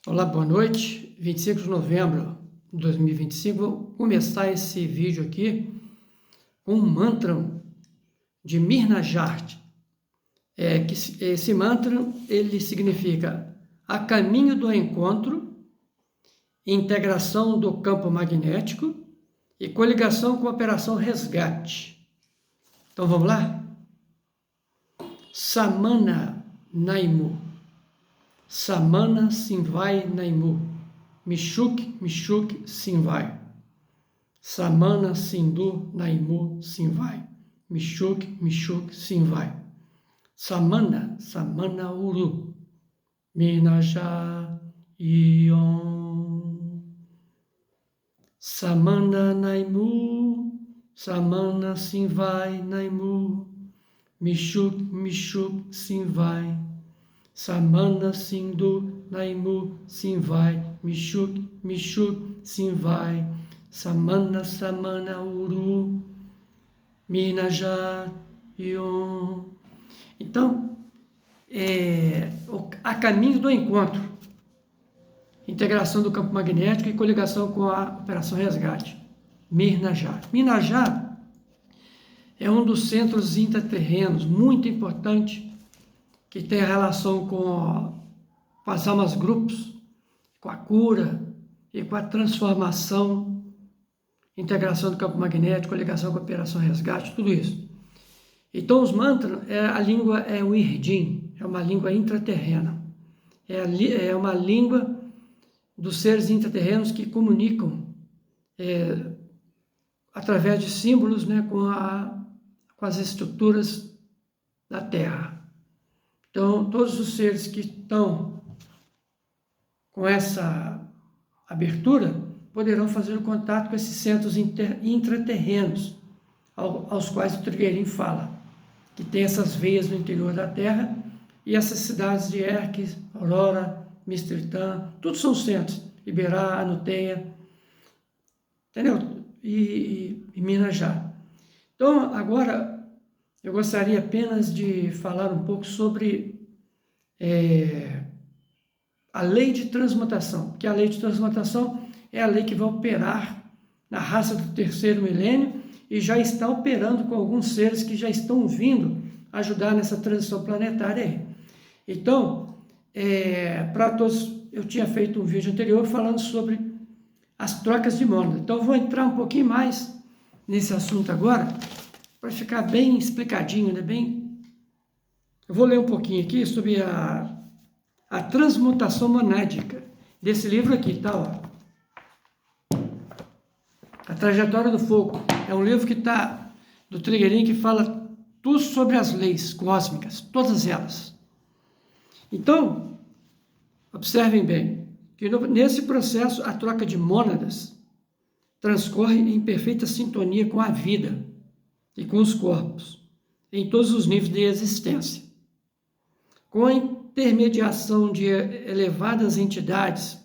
Olá, boa noite. 25 de novembro de 2025. Vou começar esse vídeo aqui com um mantra de Mirna Jart. Esse mantra ele significa a caminho do encontro, integração do campo magnético e coligação com a operação resgate. Então vamos lá? Samana Naimu. Samana Simvai Naimu, Mishuk Mishuk Simvai, Samana Sindu Naimu Simvai, Mishuk Mishuk Simvai, Samana Samana Uru, Minaja Ion, Samana Naimu, Samana Simvai Naimu, Mishuk Mishuk Simvai, Samana Sindu Naimu Simvai, Mishuk Mishuk Simvai, Samana Samana Uru, Minaja Ion. Então, a caminho do encontro, integração do campo magnético e coligação com a operação resgate, Mirnajá. Mirnajá é um dos centros intraterrenos muito importante que tem relação com as almas grupos, com a cura e com a transformação, integração do campo magnético, ligação com a operação resgate, tudo isso. Então os mantras, a língua é o Irdim, é uma língua intraterrena, é uma língua dos seres intraterrenos que comunicam através de símbolos, né, com as estruturas da Terra. Então, todos os seres que estão com essa abertura poderão fazer o contato com esses centros intraterrenos, aos quais o Trigueirinho fala, que tem essas veias no interior da Terra, e essas cidades de Erques, Aurora, Mistritã, todos são centros, Iberá, Anuteia, entendeu? E Minajá. Então, agora, eu gostaria apenas de falar um pouco sobre a lei de transmutação, porque a lei de transmutação é a lei que vai operar na raça do terceiro milênio e já está operando com alguns seres que já estão vindo ajudar nessa transição planetária aí. Então, para todos, eu tinha feito um vídeo anterior falando sobre as trocas de mônada. Então, eu vou entrar um pouquinho mais nesse assunto agora, para ficar bem explicadinho, né? Eu vou ler um pouquinho aqui sobre a transmutação monádica, desse livro aqui, tá? Ó. A Trajetória do Fogo. É um livro que está do Trigueirinho, que fala tudo sobre as leis cósmicas, todas elas. Então, observem bem, que nesse processo a troca de mônadas transcorre em perfeita sintonia com a vida e com os corpos, em todos os níveis de existência. Com a intermediação de elevadas entidades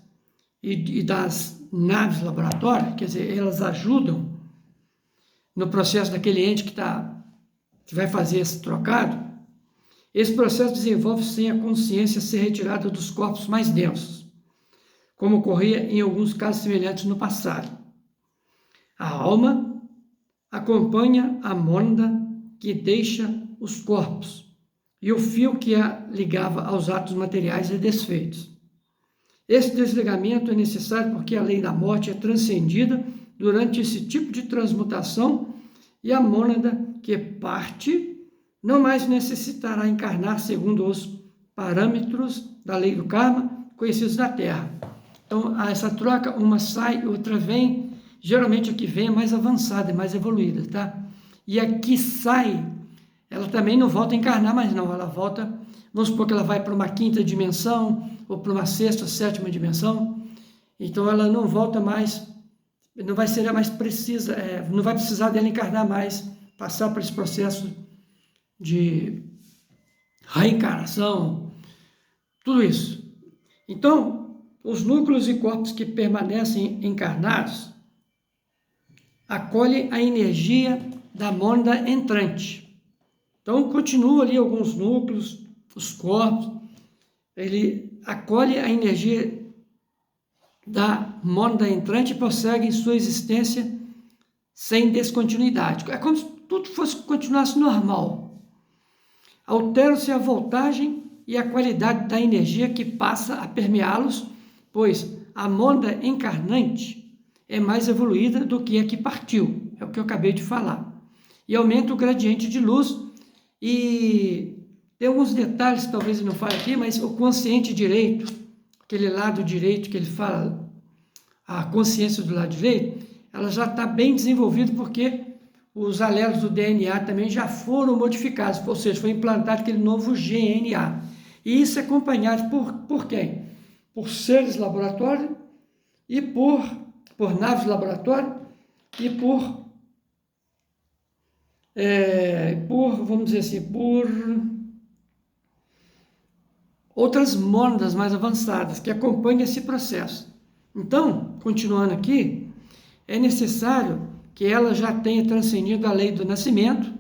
e das naves laboratórias, quer dizer, elas ajudam no processo daquele ente que vai fazer esse trocado, esse processo desenvolve sem a consciência ser retirada dos corpos mais densos, como ocorria em alguns casos semelhantes no passado. A alma acompanha a mônada que deixa os corpos e o fio que a ligava aos atos materiais é desfeitos. Esse desligamento é necessário porque a lei da morte é transcendida durante esse tipo de transmutação e a mônada que parte não mais necessitará encarnar segundo os parâmetros da lei do karma conhecidos na Terra. Então, essa troca, uma sai, outra vem. Geralmente a que vem é mais avançada, é mais evoluída, tá? E a que sai, ela também não volta a encarnar mais não, ela volta, vamos supor que ela vai para uma quinta dimensão, ou para uma sexta, sétima dimensão, então ela não volta mais, não vai ser mais precisa, não vai precisar dela encarnar mais, passar por esse processo de reencarnação, tudo isso. Então, os núcleos e corpos que permanecem encarnados acolhe a energia da mônada entrante. Então, continua ali alguns núcleos, os corpos, ele acolhe a energia da mônada entrante prossegue em sua existência sem descontinuidade. É como se tudo continuasse normal. Altera-se a voltagem e a qualidade da energia que passa a permeá-los, pois a mônada encarnante é mais evoluída do que a que partiu, é o que eu acabei de falar. E aumenta o gradiente de luz e tem alguns detalhes, talvez eu não fale aqui, mas o consciente direito, aquele lado direito que ele fala, a consciência do lado direito, ela já está bem desenvolvida porque os alelos do DNA também já foram modificados, ou seja, foi implantado aquele novo GNA. E isso é acompanhado por quem? Por seres laboratório e por naves laboratório e vamos dizer assim, por outras mônadas mais avançadas que acompanham esse processo. Então, continuando aqui, é necessário que ela já tenha transcendido a lei do nascimento,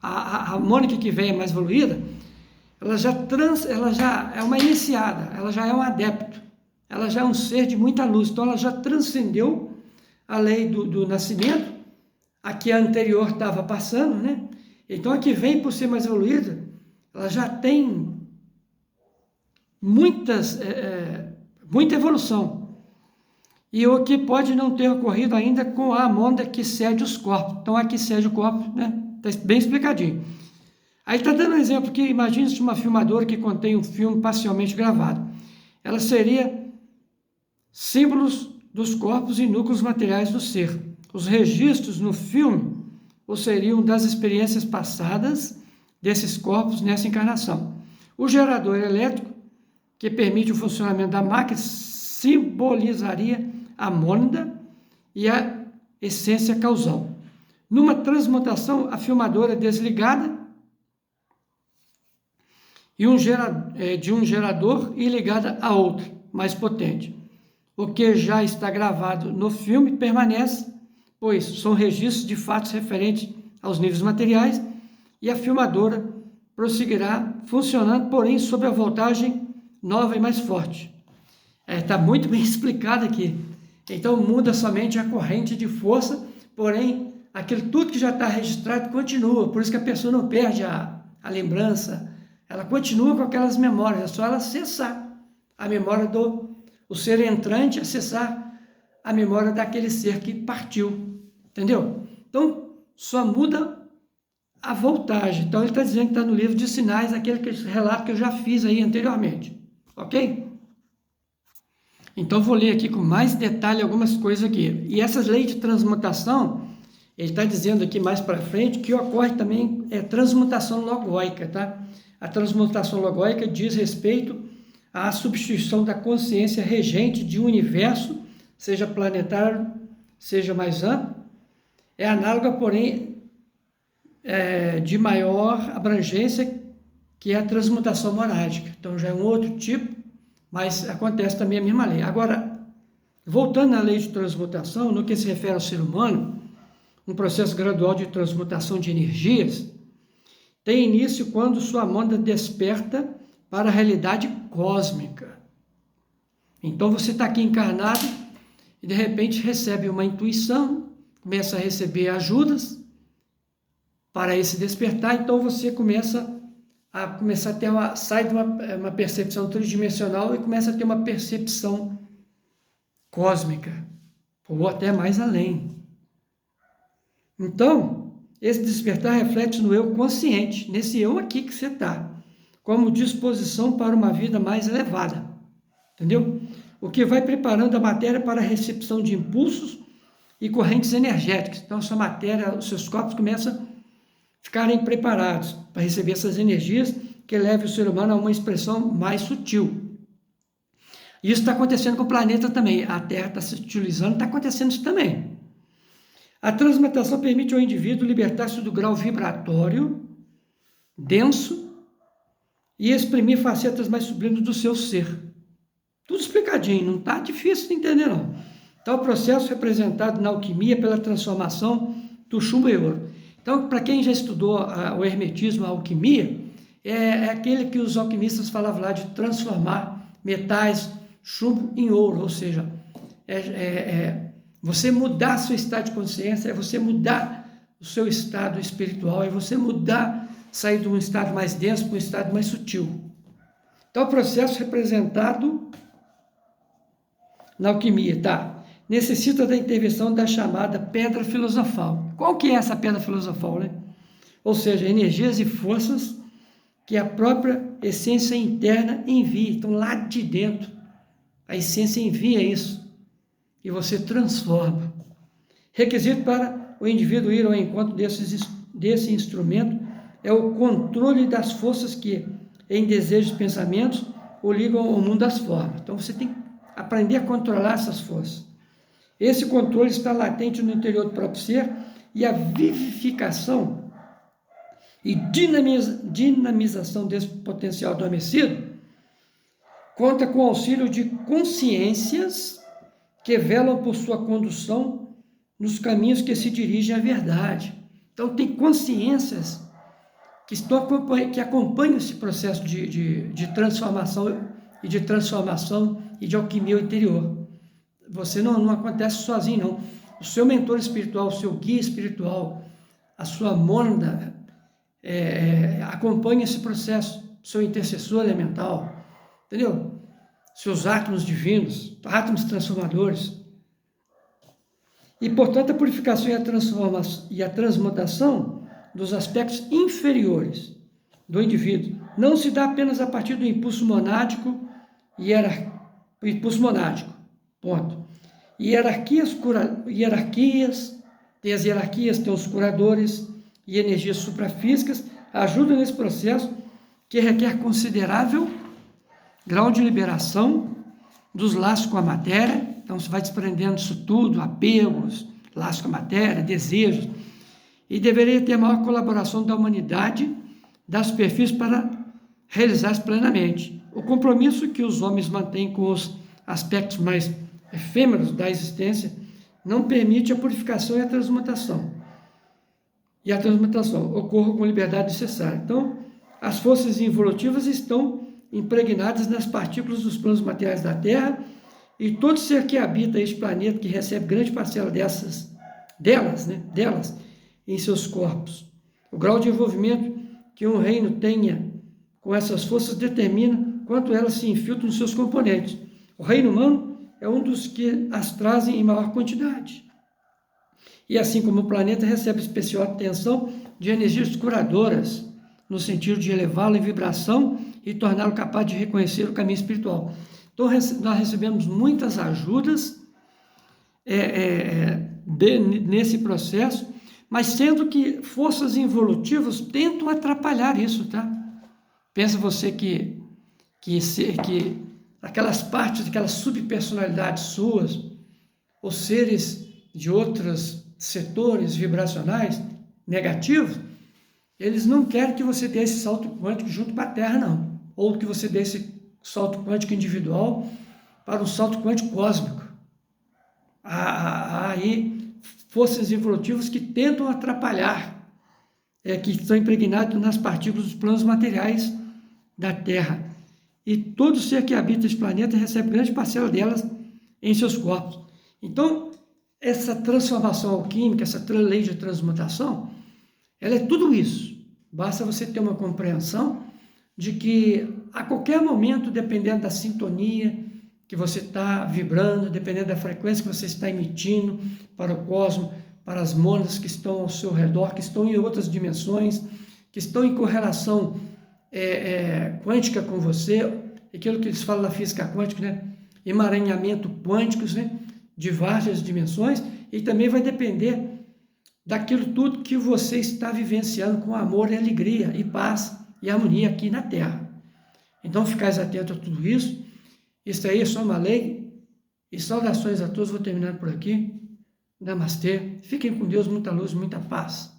a mônada que vem é mais evoluída, ela já é uma iniciada, ela já é um adepto, ela já é um ser de muita luz, então ela já transcendeu a lei do nascimento, a que a anterior estava passando, né? Então a que vem, por ser mais evoluída, ela já tem muita evolução. E o que pode não ter ocorrido ainda com a mônada que cede os corpos. Então, a que cede o corpo, né? Está bem explicadinho. Aí está dando um exemplo que, imagine-se uma filmadora que contém um filme parcialmente gravado. Ela seria símbolos dos corpos e núcleos materiais do ser. Os registros no filme ou seriam das experiências passadas desses corpos nessa encarnação. O gerador elétrico, que permite o funcionamento da máquina, simbolizaria a mônada e a essência causal. Numa transmutação, a filmadora é desligada e de um gerador e ligada a outro, mais potente. O que já está gravado no filme permanece, pois são registros de fatos referentes aos níveis materiais e a filmadora prosseguirá funcionando, porém, sob a voltagem nova e mais forte. Está muito bem explicado aqui. Então, muda somente a corrente de força, porém, aquilo tudo que já está registrado continua. Por isso que a pessoa não perde a lembrança. Ela continua com aquelas memórias. É só ela acessar a memória o ser entrante, acessar a memória daquele ser que partiu. Entendeu? Então, só muda a voltagem. Então, ele está dizendo que está no livro de sinais, aquele relato que eu já fiz aí anteriormente. Ok? Então, vou ler aqui com mais detalhe algumas coisas aqui. E essas leis de transmutação, ele está dizendo aqui mais para frente que ocorre também transmutação logóica, tá? A transmutação logóica diz respeito à substituição da consciência regente de um universo, seja planetário, seja mais amplo. É análoga, porém, de maior abrangência, que é a transmutação monádica. Então, já é um outro tipo, mas acontece também a mesma lei. Agora, voltando à lei de transmutação, no que se refere ao ser humano, um processo gradual de transmutação de energias tem início quando sua mônada desperta para a realidade cósmica. Então, você está aqui encarnado e, de repente, recebe uma intuição, começa a receber ajudas para esse despertar, então você começa a ter sai de uma percepção tridimensional e começa a ter uma percepção cósmica, ou até mais além. Então, esse despertar reflete no eu consciente, nesse eu aqui que você está, como disposição para uma vida mais elevada, entendeu? O que vai preparando a matéria para a recepção de impulsos e correntes energéticas. Então, a sua matéria, os seus corpos começam a ficarem preparados para receber essas energias que levem o ser humano a uma expressão mais sutil. Isso está acontecendo com o planeta também. A Terra está se utilizando, está acontecendo isso também. A transmutação permite ao indivíduo libertar-se do grau vibratório denso e exprimir facetas mais sublimes do seu ser. Tudo explicadinho, não está difícil de entender, não. Então, o processo representado na alquimia pela transformação do chumbo em ouro. Então, para quem já estudou o hermetismo, a alquimia, é aquele que os alquimistas falavam lá de transformar metais, chumbo em ouro, ou seja, você mudar seu estado de consciência, é você mudar o seu estado espiritual, é você mudar, sair de um estado mais denso para um estado mais sutil. Então, o processo representado na alquimia, tá? Necessita da intervenção da chamada pedra filosofal. Qual que é essa pedra filosofal, né? Ou seja, energias e forças que a própria essência interna envia. Então, lá de dentro, a essência envia isso e você transforma. Requisito para o indivíduo ir ao encontro desse instrumento é o controle das forças que, em desejos e pensamentos, o ligam ao mundo das formas. Então, você tem que aprender a controlar essas forças. Esse controle está latente no interior do próprio ser e a vivificação e dinamização desse potencial adormecido conta com o auxílio de consciências que velam por sua condução nos caminhos que se dirigem à verdade. Então, tem consciências que acompanham esse processo de transformação e de alquimia interior. Você não acontece sozinho, não. O seu mentor espiritual, o seu guia espiritual, a sua mônada, acompanha esse processo, seu intercessor elemental, entendeu? Seus átomos divinos, átomos transformadores. E, portanto, a purificação e a transmutação dos aspectos inferiores do indivíduo não se dá apenas a partir do impulso monádico ponto. Hierarquias, tem as hierarquias, tem os curadores e energias suprafísicas ajudam nesse processo que requer considerável grau de liberação dos laços com a matéria. Então, você vai desprendendo isso tudo, apegos, laços com a matéria, desejos, e deveria ter maior colaboração da humanidade, da superfície para realizar isso plenamente. O compromisso que os homens mantêm com os aspectos mais efêmeros da existência não permite a purificação e a transmutação. E a transmutação ocorre com liberdade necessária. Então, as forças involutivas estão impregnadas nas partículas dos planos materiais da Terra e todo ser que habita este planeta, que recebe grande parcela delas em seus corpos. O grau de envolvimento que um reino tenha com essas forças determina quanto elas se infiltram nos seus componentes. O reino humano é um dos que as trazem em maior quantidade. E assim como o planeta recebe especial atenção de energias curadoras, no sentido de elevá-lo em vibração e torná-lo capaz de reconhecer o caminho espiritual. Então, nós recebemos muitas ajudas nesse processo, mas sendo que forças involutivas tentam atrapalhar isso, tá? Pensa você que aquelas partes, aquelas subpersonalidades suas, ou seres de outros setores vibracionais negativos, eles não querem que você dê esse salto quântico junto para a Terra, não. Ou que você dê esse salto quântico individual para um salto quântico cósmico. Há aí forças evolutivas que tentam atrapalhar, que estão impregnadas nas partículas dos planos materiais da Terra. E todo ser que habita esse planeta recebe grande parcela delas em seus corpos. Então, essa transformação alquímica, essa lei de transmutação, ela é tudo isso. Basta você ter uma compreensão de que a qualquer momento, dependendo da sintonia que você está vibrando, dependendo da frequência que você está emitindo para o cosmos, para as mônadas que estão ao seu redor, que estão em outras dimensões, que estão em correlação quântica com você, aquilo que eles falam na física quântica, né? Emaranhamento quânticos, né? De várias dimensões, e também vai depender daquilo tudo que você está vivenciando com amor e alegria, e paz e harmonia aqui na Terra. Então, ficais atento a tudo isso. Isso aí é só uma lei. E saudações a todos. Vou terminar por aqui. Namastê. Fiquem com Deus, muita luz, muita paz.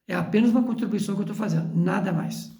É apenas uma contribuição que eu estou fazendo, nada mais.